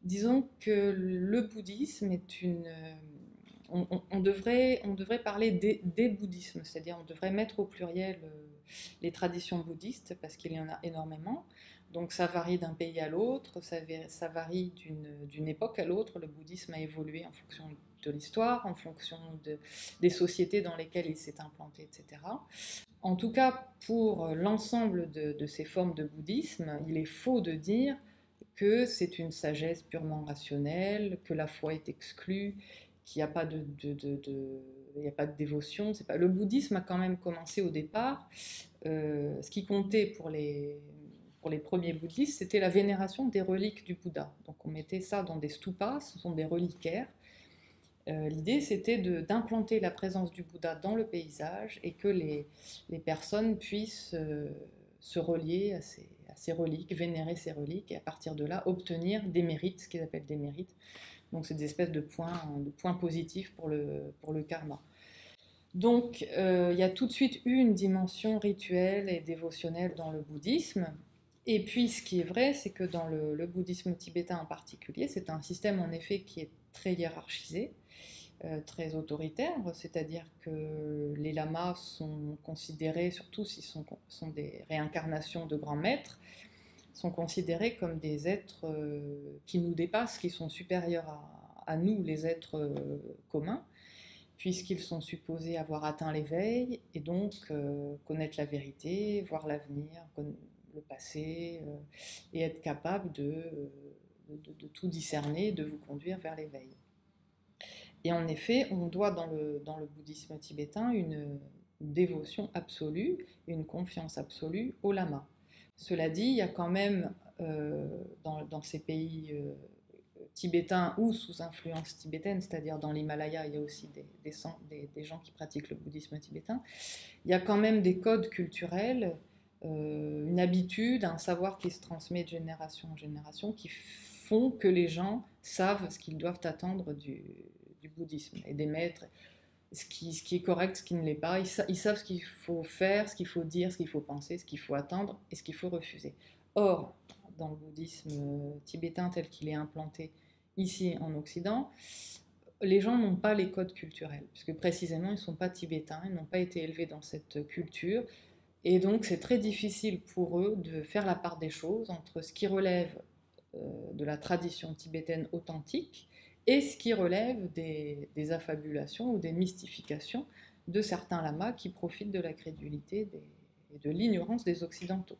Disons que le bouddhisme est une... on devrait parler des bouddhismes, c'est-à-dire on devrait mettre au pluriel les traditions bouddhistes, parce qu'il y en a énormément. Donc ça varie d'un pays à l'autre, ça varie d'une époque à l'autre. Le bouddhisme a évolué en fonction de l'histoire, en fonction des sociétés dans lesquelles il s'est implanté, etc. En tout cas, pour l'ensemble de ces formes de bouddhisme, il est faux de dire que c'est une sagesse purement rationnelle, que la foi est exclue, qu'il n'y a pas il y a pas de dévotion. C'est pas... Le bouddhisme a quand même commencé au départ. Ce qui comptait pour les premiers bouddhistes, c'était la vénération des reliques du Bouddha. Donc on mettait ça dans des stupas, ce sont des reliquaires. L'idée, c'était d'implanter la présence du Bouddha dans le paysage et que les personnes puissent se relier à ces reliques, vénérer ces reliques et à partir de là obtenir des mérites, ce qu'ils appellent des mérites. Donc c'est des espèces de points positifs pour le karma. Donc il y a tout de suite eu une dimension rituelle et dévotionnelle dans le bouddhisme. Et puis ce qui est vrai, c'est que dans le bouddhisme tibétain en particulier, c'est un système en effet qui est très hiérarchisé, très autoritaire, c'est-à-dire que les lamas sont considérés, surtout s'ils sont des réincarnations de grands maîtres, sont considérés comme des êtres qui nous dépassent, qui sont supérieurs à nous, les êtres communs, puisqu'ils sont supposés avoir atteint l'éveil et donc connaître la vérité, voir l'avenir, le passé, et être capable de tout discerner, de vous conduire vers l'éveil. Et en effet, on doit dans le bouddhisme tibétain une dévotion absolue et une confiance absolue au lama. Cela dit, il y a quand même dans ces pays tibétains ou sous influence tibétaine, c'est-à-dire dans l'Himalaya, il y a aussi des gens qui pratiquent le bouddhisme tibétain, il y a quand même des codes culturels, une habitude, un savoir qui se transmet de génération en génération, qui font que les gens savent ce qu'ils doivent attendre du bouddhisme et des maîtres, ce qui est correct, ce qui ne l'est pas. Ils savent ce qu'il faut faire, ce qu'il faut dire, ce qu'il faut penser, ce qu'il faut attendre et ce qu'il faut refuser. Or, dans le bouddhisme tibétain tel qu'il est implanté ici en Occident, les gens n'ont pas les codes culturels, puisque précisément ils ne sont pas tibétains, ils n'ont pas été élevés dans cette culture, et donc c'est très difficile pour eux de faire la part des choses entre ce qui relève de la tradition tibétaine authentique et ce qui relève des affabulations ou des mystifications de certains lamas qui profitent de la crédulité et de l'ignorance des Occidentaux.